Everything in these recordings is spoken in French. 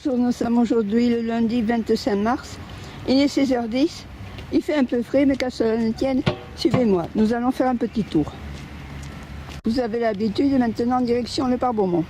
Bonjour, nous sommes aujourd'hui le lundi 25 mars. Il est 16h10. Il fait un peu frais, mais qu'à cela ne tienne, suivez-moi. Nous allons faire un petit tour. Vous avez l'habitude, maintenant direction le Parc Beaumont.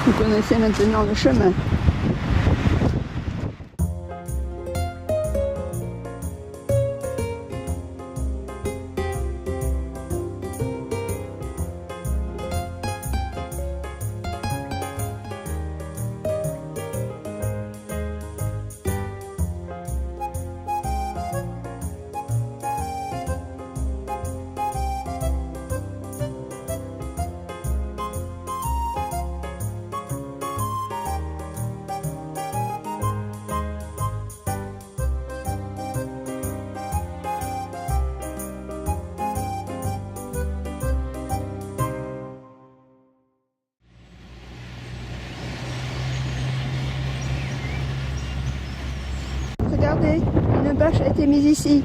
Vous connaissez maintenant le chemin. Regardez, une bâche a été mise ici.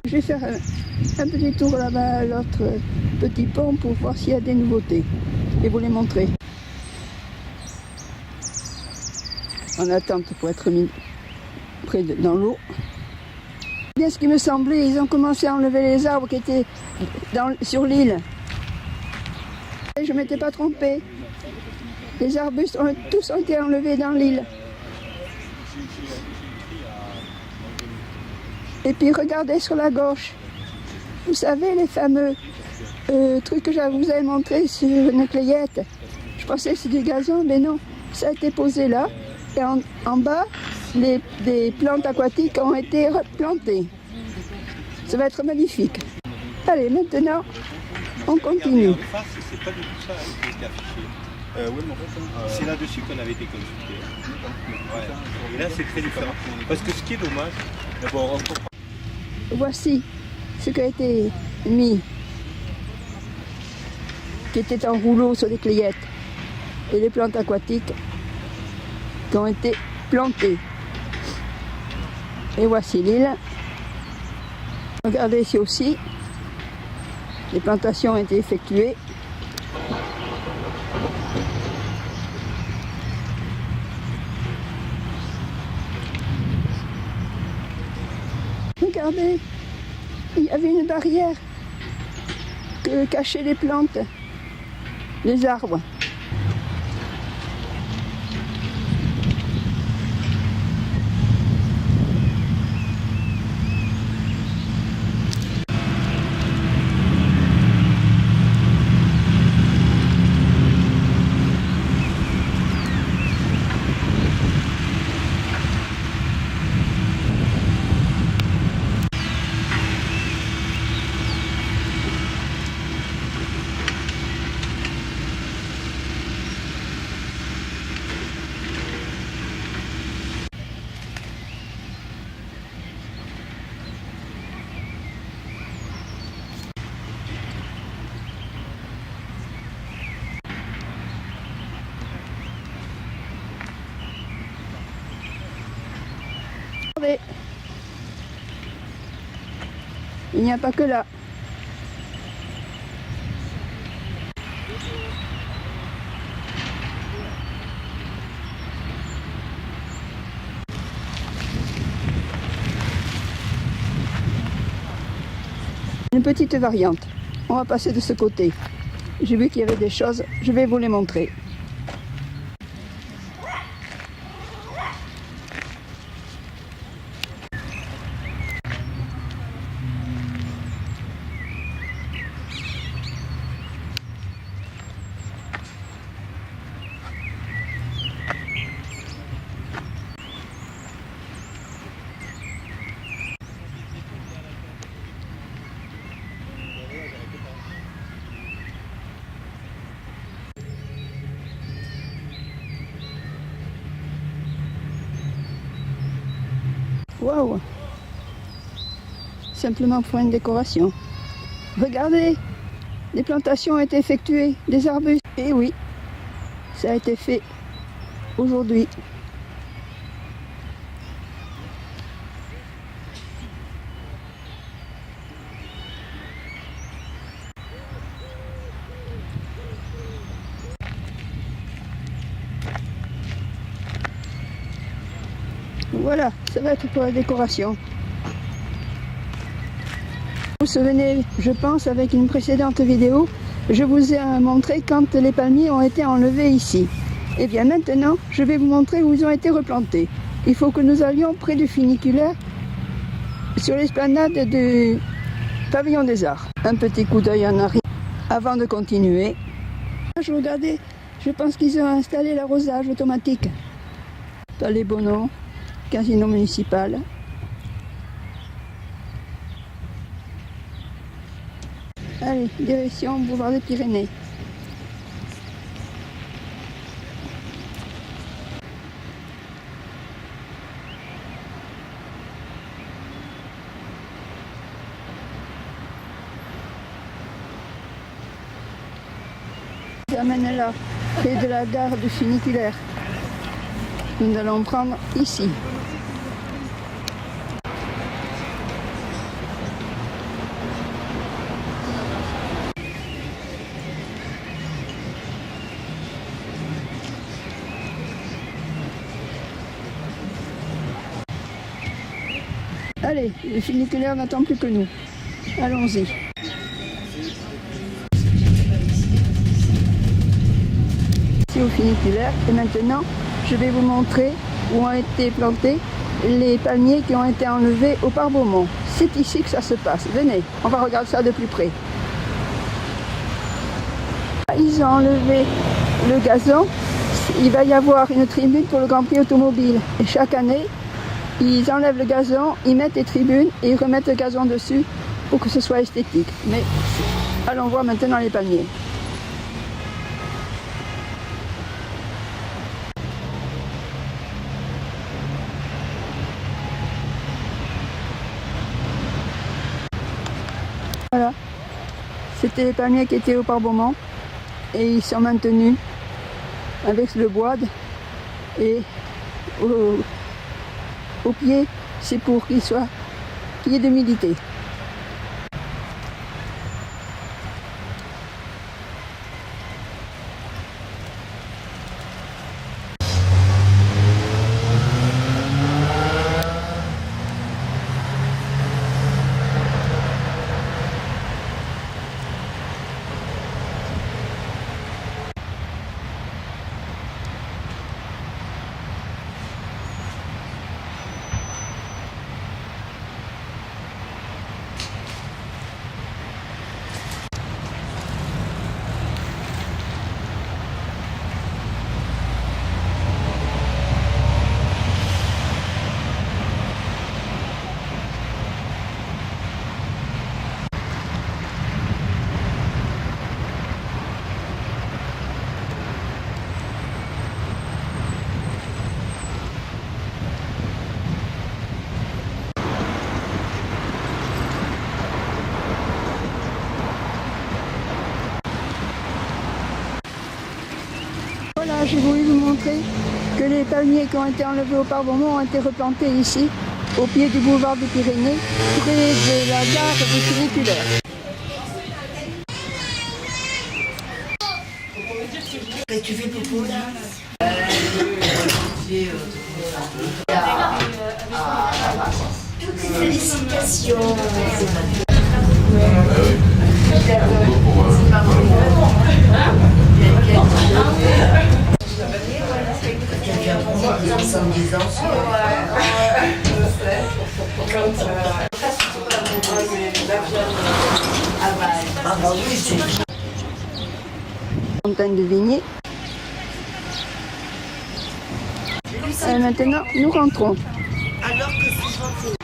Je vais faire un petit tour là-bas à l'autre petit pont pour voir s'il y a des nouveautés et vous les montrer. En attente pour être mis dans l'eau. Bien ce qui me semblait, ils ont commencé à enlever les arbres qui étaient sur l'île. Je ne m'étais pas trompée. Les arbustes tous ont été enlevés dans l'île. Et puis regardez sur la gauche, vous savez les fameux trucs que je vous avais montré sur une clayette. Je pensais que c'était du gazon, mais non, ça a été posé là. Et en bas, des plantes aquatiques ont été replantées. Ça va être magnifique. Allez, maintenant, on continue. C'est pas du tout ça qui était affiché. C'est là-dessus qu'on avait été consulté. Ouais. Et là, c'est très différent. Parce que ce qui est dommage, d'abord, on comprend. Voici ce qui a été mis, qui était en rouleau sur les clayettes, et les plantes aquatiques qui ont été plantées. Et voici l'île. Regardez ici aussi, les plantations ont été effectuées. Regardez, il y avait une barrière que cachaient les plantes, les arbres. Il n'y a pas que là. Une petite variante. On va passer de ce côté. J'ai vu qu'il y avait des choses, je vais vous les montrer. Waouh! Simplement pour une décoration. Regardez, des plantations ont été effectuées, des arbustes. Et oui, ça a été fait aujourd'hui. Voilà, ça va être pour la décoration. Vous vous souvenez, je pense, avec une précédente vidéo, je vous ai montré quand les palmiers ont été enlevés ici. Et bien maintenant, je vais vous montrer où ils ont été replantés. Il faut que nous allions près du funiculaire, sur l'esplanade du pavillon des arts. Un petit coup d'œil en arrière avant de continuer. Je regardais, je pense qu'ils ont installé l'arrosage automatique. Palais Bonneau, casino municipal. Allez, direction boulevard des Pyrénées. J'amène là, près de la gare du funiculaire. Nous allons prendre ici. Allez, le funiculaire n'attend plus que nous. Allons-y. Ici au funiculaire, et maintenant je vais vous montrer où ont été plantés les palmiers qui ont été enlevés au Parc Beaumont. C'est ici que ça se passe. Venez, on va regarder ça de plus près. Ils ont enlevé le gazon. Il va y avoir une tribune pour le Grand Prix automobile. Et chaque année, ils enlèvent le gazon, ils mettent les tribunes et ils remettent le gazon dessus pour que ce soit esthétique. Mais allons voir maintenant les palmiers. Voilà, c'était les palmiers qui étaient au Parc Beaumont et ils sont maintenus avec le bois et au pied, c'est pour qu'il y ait de l'humidité. Voilà, j'ai voulu vous montrer que les palmiers qui ont été enlevés au Parc Beaumont ont été replantés ici, au pied du boulevard des Pyrénées, près de la gare du funiculaire. Tu fais popo là? Félicitations. Fontaine de Vigny. Et maintenant, nous rentrons. Alors que c'est gentil.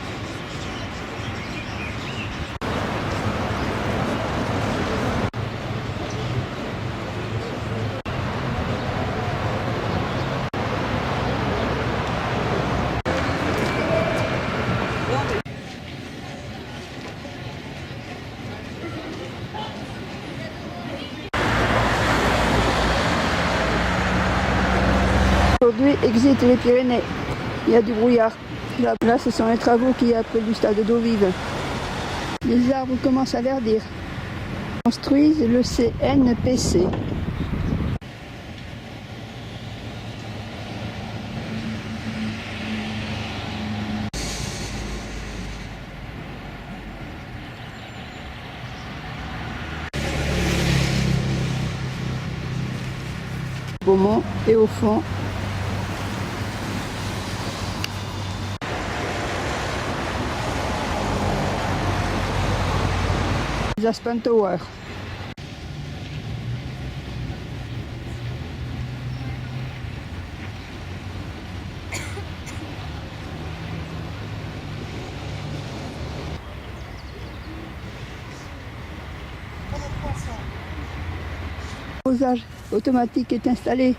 exit les Pyrénées. Il y a du brouillard. Là, ce sont les travaux qu'il y a près du stade d'eau vive. Les arbres commencent à verdir. Construisent le CNPC. Beaumont et au fond, les Aspen Tower. Le dosage automatique est installé.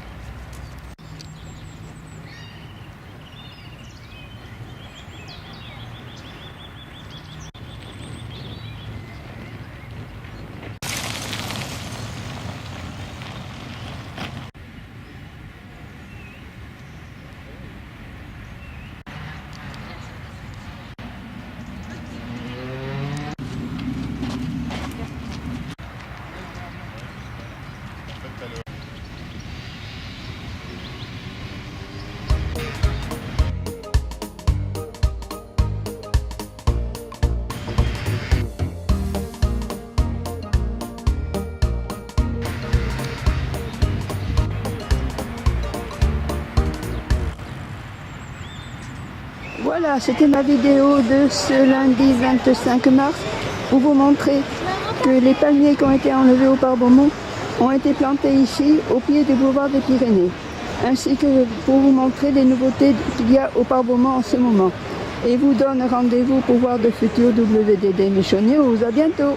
Voilà, c'était ma vidéo de ce lundi 25 mars pour vous montrer que les palmiers qui ont été enlevés au Parc Beaumont ont été plantés ici au pied du boulevard des Pyrénées, ainsi que pour vous montrer les nouveautés qu'il y a au Parc Beaumont en ce moment. Et vous donne rendez-vous pour voir de futurs WDD Mission News. À bientôt.